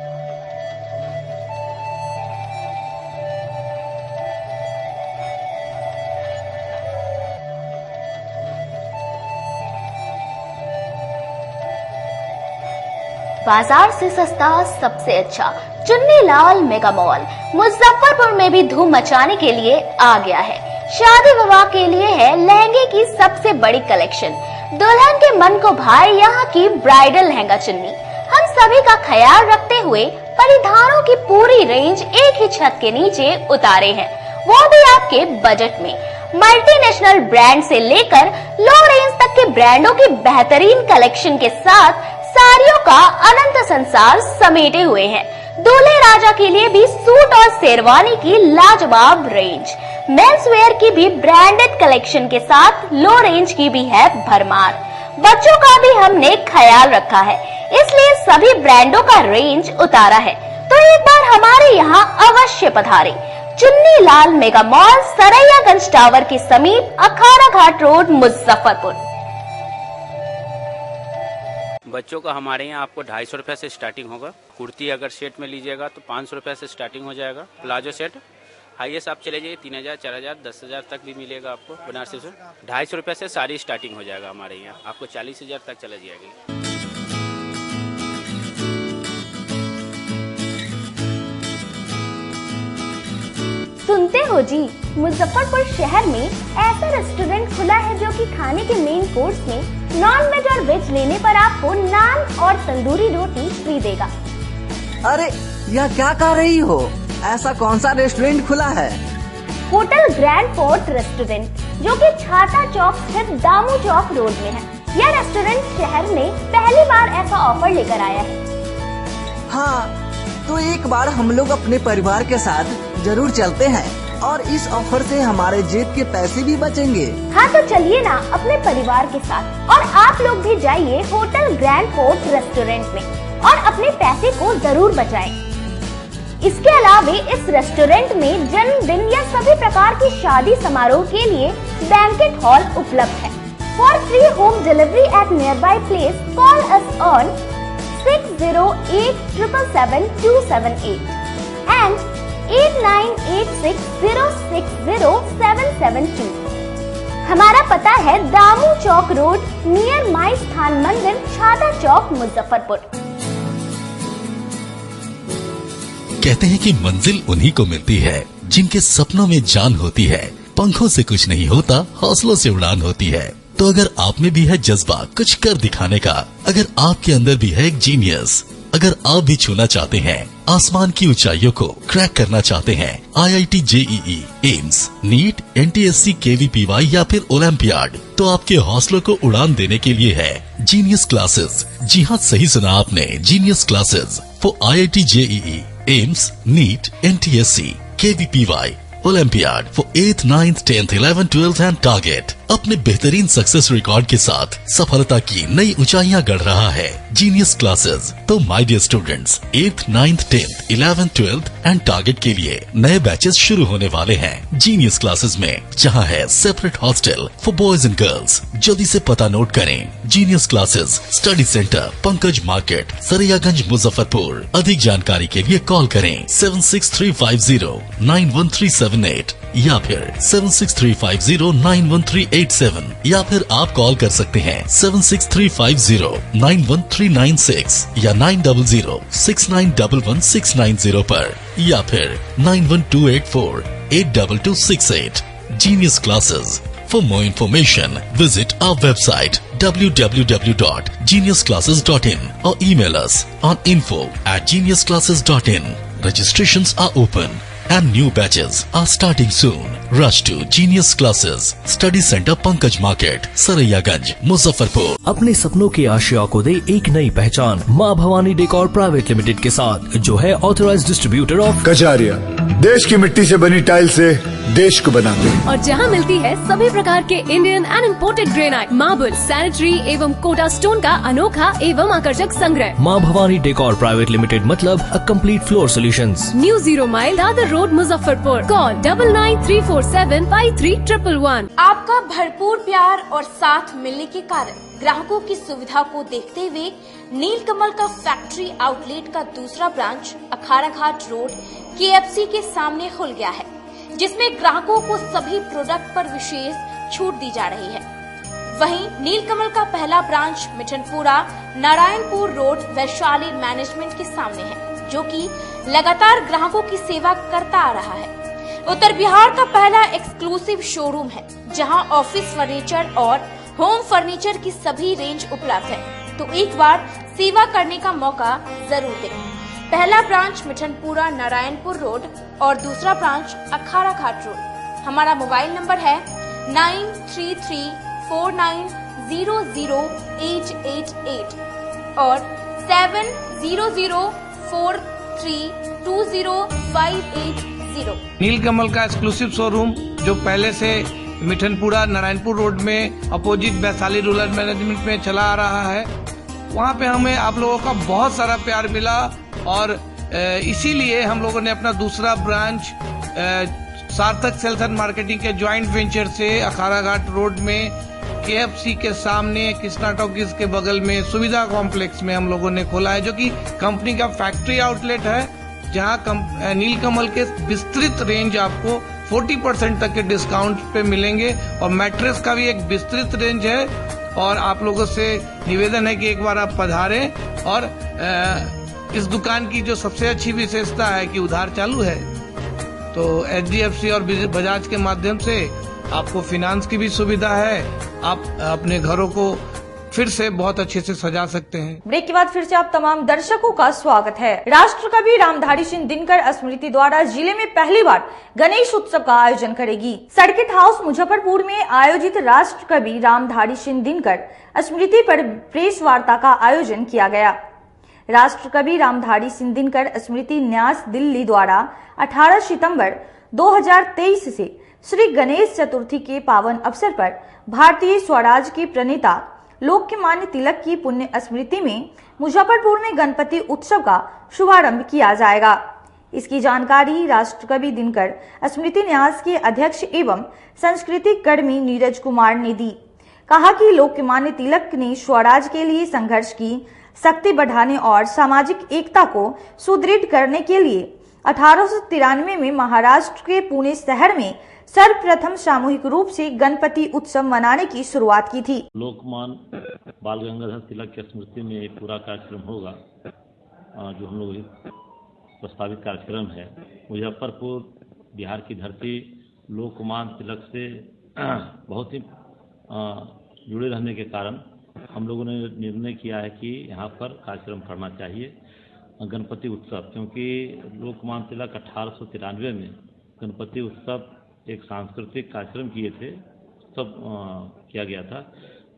R: बाजार से सस्ता सबसे अच्छा चुन्नीलाल मेगा मॉल मुजफ्फरपुर में भी धूम मचाने के लिए आ गया है। शादी विवाह के लिए है लहंगे की सबसे बड़ी कलेक्शन। दुल्हन के मन को भाए यहाँ की ब्राइडल लहंगा चुन्नी। हम सभी का ख्याल रखते हुए परिधानों की पूरी रेंज एक ही छत के नीचे उतारे हैं, वो भी आपके बजट में। मल्टीनेशनल ब्रांड से लेकर लो रेंज तक के ब्रांडों की बेहतरीन कलेक्शन के साथ साड़ियों का अनंत संसार समेटे हुए हैं। दूल्हे राजा के लिए भी सूट और शेरवानी की लाजवाब रेंज, मेंस वेयर की भी ब्रांडेड कलेक्शन के साथ लो रेंज की भी है भरमार। बच्चों का भी हमने ख्याल रखा है, इसलिए सभी ब्रांडों का रेंज उतारा है। तो एक बार हमारे यहाँ अवश्य पधारें। Chunnilal mega mall, Saraiyaganj tower के समीप, अखाड़ा घाट रोड, मुजफ्फरपुर।
S: बच्चों का हमारे यहाँ आपको 250 रुपए से स्टार्टिंग होगा। कुर्ती अगर सेट में लीजिएगा तो 500 रुपए से स्टार्टिंग हो जाएगा। प्लाजो सेट हाईएस्ट आप चले जाइए 3000, 4000, 10,000 तक भी मिलेगा आपको बनारसी से। 250 रुपए से सारी स्टार्टिंग हो जाएगा हमारे यहाँ, आपको 40,000 तक चला जाएगी।
R: सुनते हो जी, मुजफ्फरपुर शहर में ऐसा रेस्टोरेंट खुला है जो कि खाने के मेन कोर्स में नॉन वेज और वेज लेने पर आपको नान और तंदूरी रोटी फ्री देगा।
E: अरे यह क्या कह रही हो? ऐसा कौन सा रेस्टोरेंट खुला है?
R: होटल ग्रैंड फोर्ट रेस्टोरेंट, जो कि छाता चौक स्थित दामू चौक रोड में है। यह रेस्टोरेंट शहर में पहली बार ऐसा ऑफर लेकर आया है।
E: हाँ, तो एक बार हम लोग अपने परिवार के साथ जरूर चलते हैं और इस ऑफर से हमारे जेब के पैसे भी बचेंगे।
R: हाँ तो चलिए ना अपने परिवार के साथ, और आप लोग भी जाइए होटल ग्रैंड फोर्ट रेस्टोरेंट में और अपने पैसे को जरूर बचाएं। इसके अलावा इस रेस्टोरेंट में जन्मदिन या सभी प्रकार की शादी समारोह के लिए बैंकेट हॉल उपलब्ध है। For free home delivery at near by place call us on 6087777278 and 8986060772। हमारा पता है दामू चौक रोड नियर माई स्थान मंदिर, छाता चौक, मुजफ्फरपुर।
T: कहते हैं कि मंजिल उन्हीं को मिलती है जिनके सपनों में जान होती है। पंखों से कुछ नहीं होता, हौसलों से उड़ान होती है। तो अगर आप में भी है जज्बा कुछ कर दिखाने का, अगर आपके अंदर भी है एक जीनियस, अगर आप भी छूना चाहते हैं आसमान की ऊंचाइयों को, क्रैक करना चाहते हैं IIT JEE, AIIMS, NEET, NTSC, KVPY या फिर ओलंपियाड, तो आपके हौसलों को उड़ान देने के लिए है जीनियस क्लासेस। जी हाँ, सही सुना आपने, genius classes for IIT JEE, AIIMS, NEET, NTSC, KVPY, olympiad for 8th, 9th, 10th, 11th, 12th and target. अपने बेहतरीन सक्सेस रिकॉर्ड के साथ सफलता की नई ऊंचाइयां गढ़ रहा है जीनियस क्लासेस। तो my dear students, 8th, 9th, 10th, 11th, 12th and target के लिए नए बैचेस शुरू होने वाले हैं जीनियस क्लासेस में, जहां है separate hostel for boys and girls. जल्दी से पता नोट करें, genius classes, study centre, Pankaj market, Saraiyaganj, Muzaffarpur. अधिक जानकारी के लिए कॉल करें 7635091378 या फिर 7635091387 या फिर आप कॉल कर सकते हैं 7635091396 या 9006911690 पर या फिर 9128482268। Genius Classes. For more information, visit our website www.geniusclasses.in or email us on info@geniusclasses.in. Registrations are open and new batches are starting soon. Rush to Genius Classes, Study Center, Pankaj Market, Saraiyaganj, Muzaffarpur.
U: अपने सपनों की आशिया को दे एक नई पहचान माँ Bhavani decor private limited के साथ, जो है ऑथराइज्ड डिस्ट्रीब्यूटर ऑफ
V: कजारिया। देश की मिट्टी से बनी टाइल से देश को बनाते हैं।
W: और जहां मिलती है सभी प्रकार के Indian and imported granite, marble, sanitary एवं कोटा स्टोन का अनोखा एवं आकर्षक संग्रह।
U: माँ भवानी डेकोर प्राइवेट लिमिटेड मतलब a complete floor solutions.
W: New 0 mile Dadar road, Muzaffarpur. Call 9934753111।
X: आपका भरपूर प्यार और साथ मिलने के कारण ग्राहकों की सुविधा को देखते हुए नीलकमल का फैक्ट्री आउटलेट का दूसरा ब्रांच अखाड़ा घाट रोड KFC के सामने खुल गया है, जिसमें ग्राहकों को सभी प्रोडक्ट पर विशेष छूट दी जा रही है। वहीं नीलकमल का पहला branch Mithanpura Narayanpur road Vaishali management के सामने है, जो कि लगातार ग्राहकों की सेवा करता आ रहा है। उत्तर बिहार का पहला एक्सक्लूसिव शोरूम है, जहां ऑफिस फर्नीचर और होम फर्नीचर की सभी रेंज उपलब्ध है। तो एक बार सेवा करने का मौका जरूर दें। पहला ब्रांच मिठनपुरा नारायणपुर रोड और दूसरा ब्रांच अखाड़ा घाट रोड। हमारा मोबाइल नंबर है 9334900888 और 7004320580।
Y: नीलकमल का एक्सक्लूसिव शोरूम जो पहले से मिठनपुरा नारायणपुर रोड में अपोजिट वैशाली रूरल मैनेजमेंट में चला आ रहा है, वहाँ पे हमें आप लोगों का बहुत सारा प्यार मिला और इसीलिए हम लोगों ने अपना दूसरा ब्रांच सार्थक सेल्स एंड मार्केटिंग के ज्वाइंट वेंचर से अखाड़ा घाट रोड में KFC के सामने कृष्णा टॉकीज के बगल में सुविधा कॉम्प्लेक्स में हम लोगों ने खोला है, जो कि कंपनी का फैक्ट्री आउटलेट है, जहां नीलकमल के विस्तृत रेंज आपको 40% तक के डिस्काउंट पे मिलेंगे और मैट्रेस का भी एक विस्तृत रेंज है। और आप लोगों से निवेदन है कि एक बार आप पधारें। और इस दुकान की जो सबसे अच्छी विशेषता है कि उधार चालू है, तो HDFC और बजाज के माध्यम से आपको फिनांस की भी सुविधा है। आप अपने घरों को फिर से बहुत अच्छे से सजा सकते हैं।
A: ब्रेक के बाद फिर से आप तमाम दर्शकों का स्वागत है। राष्ट्रकवि रामधारी सिंह दिनकर स्मृति द्वारा जिले में पहली बार गणेश उत्सव का आयोजन करेगी। सर्किट हाउस मुजफ्फरपुर में आयोजित राष्ट्रकवि रामधारी सिंह दिनकर स्मृति पर प्रेस वार्ता का आयोजन किया गया। राष्ट्रकवि रामधारी सिंह दिनकर स्मृति न्यास दिल्ली द्वारा 18 सितंबर 2023 से श्री गणेश चतुर्थी के पावन अवसर पर भारतीय स्वराज के प्रणेता लोकमान्य तिलक की पुण्य स्मृति में मुजफ्फरपुर में गणपति उत्सव का शुभारंभ किया जाएगा। इसकी जानकारी राष्ट्रकवि दिनकर स्मृति न्यास के अध्यक्ष एवं सांस्कृतिक कर्मी नीरज कुमार ने दी। कहा कि लोकमान्य तिलक ने स्वराज के लिए संघर्ष की शक्ति बढ़ाने और सामाजिक एकता को सुदृढ़ करने के लिए 1893 में महाराष्ट्र के पुणे शहर में सर्वप्रथम सामूहिक रूप से गणपति उत्सव मनाने की शुरुआत की थी।
Z: लोकमान्य बाल गंगाधर तिलक की स्मृति में एक पूरा कार्यक्रम होगा, जो हम लोग प्रस्तावित कार्यक्रम है। मुजफ्फरपुर बिहार की धरती लोकमान्य तिलक से बहुत ही जुड़े रहने के कारण हम लोगों ने निर्णय किया है कि यहाँ पर कार्यक्रम करना चाहिए। गणपति उत्सव, क्योंकि लोकमान्य तिलक 1893 में गणपति उत्सव एक सांस्कृतिक कार्यक्रम किए थे, उत्सव किया गया था,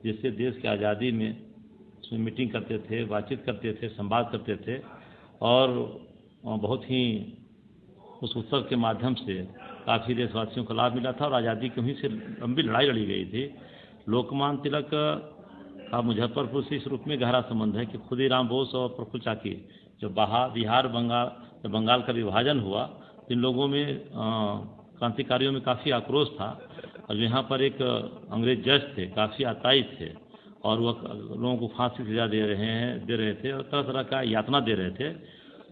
Z: जिससे देश की आज़ादी में उसमें मीटिंग करते थे, बातचीत करते थे, संवाद करते थे और बहुत ही उस उत्सव के माध्यम से काफ़ी देशवासियों को लाभ मिला था और आज़ादी की वहीं से लंबी लड़ाई लड़ी गई थी। लोकमान्य तिलक का मुजफ्फरपुर से इस रूप में गहरा संबंध है कि खुदीराम बोस और प्रफुल्ल चाकी जब बिहार बंगाल का विभाजन हुआ, इन लोगों में क्रांतिकारियों में काफ़ी आक्रोश था और यहाँ पर एक अंग्रेज जज थे, काफ़ी आताई थे और वह लोगों को फांसी की सजा दे रहे थे और तरह तरह का यातना दे रहे थे।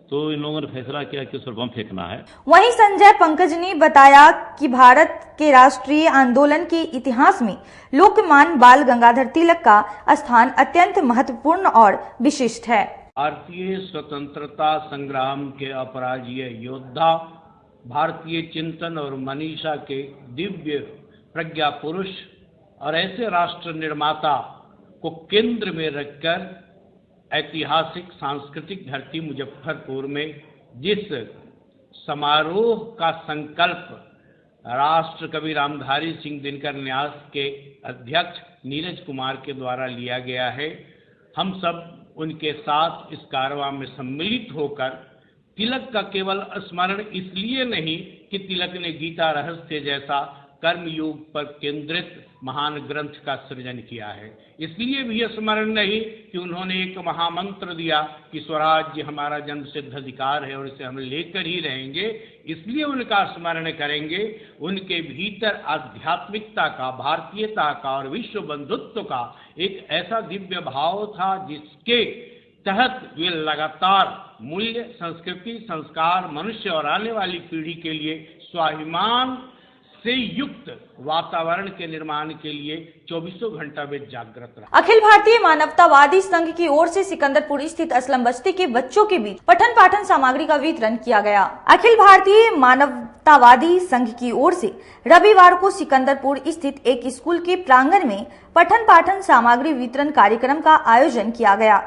Z: तो इन लोगों ने फैसला किया कि उस पर बम फेंकना है।
A: वहीं संजय पंकज ने बताया कि भारत के राष्ट्रीय आंदोलन के इतिहास में लोकमान्य बाल गंगाधर तिलक का स्थान अत्यंत महत्वपूर्ण और विशिष्ट है।
B: भारतीय स्वतंत्रता संग्राम के अपराजेय योद्धा, भारतीय चिंतन और मनीषा के दिव्य प्रज्ञा पुरुष और ऐसे राष्ट्र निर्माता को केंद्र में रखकर ऐतिहासिक सांस्कृतिक धरती मुजफ्फरपुर में जिस समारोह का संकल्प राष्ट्र कवि रामधारी सिंह दिनकर न्यास के अध्यक्ष नीरज कुमार के द्वारा लिया गया है, हम सब उनके साथ इस कारवां में सम्मिलित होकर तिलक का केवल स्मरण इसलिए नहीं कि तिलक ने गीता रहस्य जैसा कर्मयोग पर केंद्रित महान ग्रंथ का सृजन किया है, इसलिए भी स्मरण नहीं कि उन्होंने एक महामंत्र दिया कि स्वराज्य हमारा जन्मसिद्ध अधिकार है और इसे हम लेकर ही रहेंगे, इसलिए उनका स्मरण करेंगे। उनके भीतर आध्यात्मिकता का, भारतीयता का और विश्व बंधुत्व का एक ऐसा दिव्य भाव था जिसके तहत वे लगातार मूल्य, संस्कृति, संस्कार, मनुष्य और आने वाली पीढ़ी के लिए स्वाभिमान से युक्त वातावरण के निर्माण के लिए 24 घंटा वे जागृत रहा।
A: अखिल भारतीय मानवतावादी संघ की ओर से सिकंदरपुर स्थित असलम बस्ती के बच्चों के बीच पठन पाठन सामग्री का वितरण किया गया। अखिल भारतीय मानवतावादी संघ की ओर से रविवार को सिकंदरपुर स्थित एक स्कूल के प्रांगण में पठन पाठन सामग्री वितरण कार्यक्रम का आयोजन किया गया।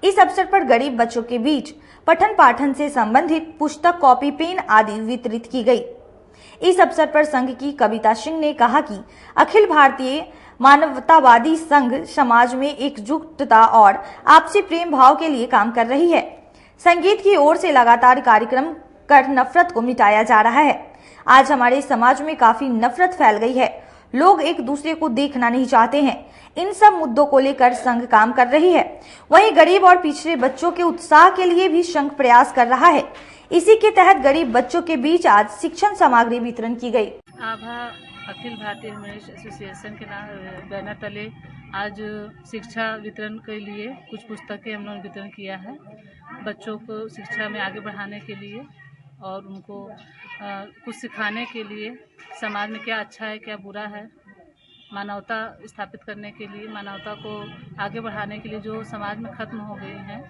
A: इस अवसर पर गरीब बच्चों के बीच पठन पाठन से संबंधित पुस्तक, कॉपी, पेन आदि वितरित की गई। इस अवसर पर संघ की कविता सिंह ने कहा कि अखिल भारतीय मानवतावादी संघ समाज में एकजुटता और आपसी प्रेम भाव के लिए काम कर रही है। संगीत की ओर से लगातार कार्यक्रम कर नफरत को मिटाया जा रहा है। आज हमारे समाज में काफी नफरत फैल गई है, लोग एक दूसरे को देखना नहीं चाहते हैं। इन सब मुद्दों को लेकर संघ काम कर रही है। वहीं गरीब और पिछड़े बच्चों के उत्साह के लिए भी संघ प्रयास कर रहा है। इसी के तहत गरीब बच्चों के बीच आज शिक्षण सामग्री वितरण की गई।
C: आभा अखिल भारतीय ह्यूमैनिस्ट एसोसिएशन के बैनर तले आज शिक्षा वितरण के लिए कुछ पुस्तकें हम लोगों ने वितरण किया है, बच्चों को शिक्षा में आगे बढ़ाने के लिए और उनको कुछ सिखाने के लिए, समाज में क्या अच्छा है क्या बुरा है, मानवता स्थापित करने के लिए, मानवता को आगे बढ़ाने के लिए जो समाज में खत्म हो गई हैं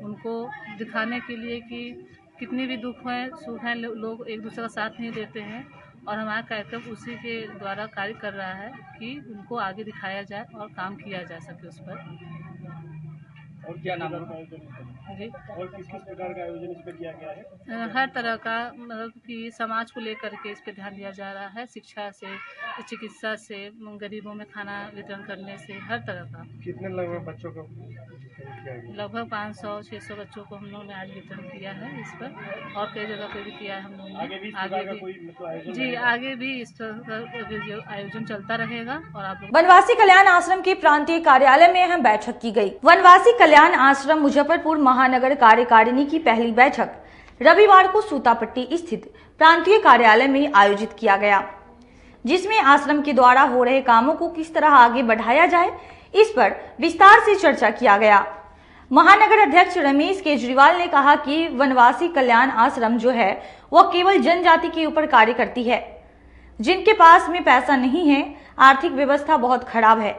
C: उनको दिखाने के लिए कि कितने भी दुख हैं, सुख हैं, लोग एक दूसरे का साथ नहीं देते हैं और हमारा कार्यक्रम उसी के द्वारा कार्य कर रहा है कि उनको आगे दिखाया जाए और काम किया जा सके उस पर।
P: और क्या नाम है जी? और किस किस प्रकार का आयोजन इस पर किया गया है?
C: हर तरह का, मतलब कि समाज को लेकर के इस पर ध्यान दिया जा रहा है, शिक्षा से, चिकित्सा से, गरीबों में खाना वितरण करने से, हर तरह का।
P: कितने लगभग बच्चों को?
C: लगभग 500-600 बच्चों को हम लोगों ने आज वितरण किया है इस पर, और कई जगह पे भी किया है हम लोगों ने। आगे भी इस तरह का आयोजन चलता रहेगा। और आप लोग
A: वनवासी कल्याण आश्रम के प्रांतीय कार्यालय में अहम बैठक की गई। वनवासी कल्याण आश्रम मुजफ्फरपुर महानगर कार्यकारिणी की पहली बैठक रविवार को सूतापट्टी स्थित प्रांतीय कार्यालय में आयोजित किया गया, जिसमें आश्रम के द्वारा हो रहे कामों को किस तरह आगे बढ़ाया जाए, इस पर विस्तार से चर्चा किया गया। महानगर अध्यक्ष रमेश केजरीवाल ने कहा कि वनवासी कल्याण आश्रम जो है वह केवल जनजाति के ऊपर कार्य करती है, जिनके पास में पैसा नहीं है, आर्थिक व्यवस्था बहुत खराब है,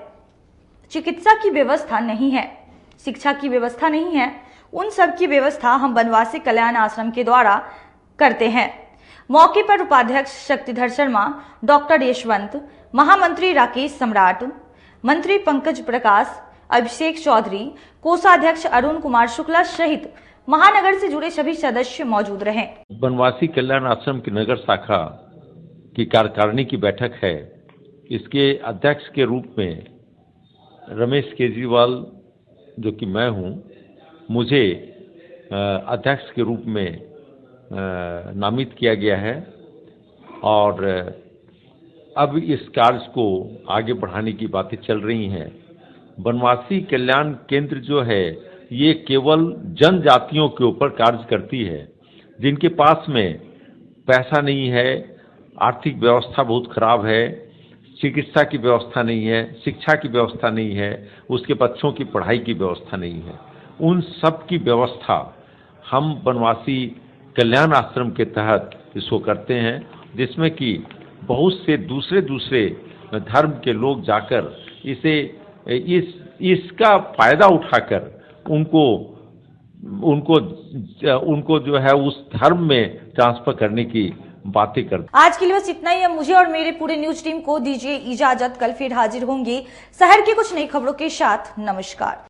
A: चिकित्सा की व्यवस्था नहीं है, शिक्षा की व्यवस्था नहीं है, उन सब की व्यवस्था हम वनवासी कल्याण आश्रम के द्वारा करते हैं। मौके पर उपाध्यक्ष शक्तिधर शर्मा, डॉक्टर यशवंत, महामंत्री राकेश सम्राट, मंत्री पंकज प्रकाश, अभिषेक चौधरी, कोषाध्यक्ष अरुण कुमार शुक्ला सहित महानगर से जुड़े सभी सदस्य मौजूद रहे।
D: बनवासी कल्याण आश्रम की नगर शाखा की कार्यकारिणी की बैठक है। इसके अध्यक्ष के रूप में रमेश केजरीवाल जो कि मैं हूं, मुझे अध्यक्ष के रूप में नामित किया गया है और अब इस कार्य को आगे बढ़ाने की बातें चल रही हैं। बनवासी कल्याण केंद्र जो है ये केवल जनजातियों के ऊपर कार्य करती है, जिनके पास में पैसा नहीं है, आर्थिक व्यवस्था बहुत खराब है, चिकित्सा की व्यवस्था नहीं है, शिक्षा की व्यवस्था नहीं है, उसके बच्चों की पढ़ाई की व्यवस्था नहीं है। उन सब की व्यवस्था हम बनवासी कल्याण आश्रम के तहत इसको करते हैं, जिसमें कि बहुत से दूसरे धर्म के लोग जाकर इसका फायदा उठाकर उनको जो है उस धर्म में ट्रांसफर करने की बातें करते।
A: आज के लिए बस इतना ही। मुझे और मेरे पूरे न्यूज टीम को दीजिए इजाजत। कल फिर हाजिर होंगे शहर की कुछ नई खबरों के साथ। नमस्कार।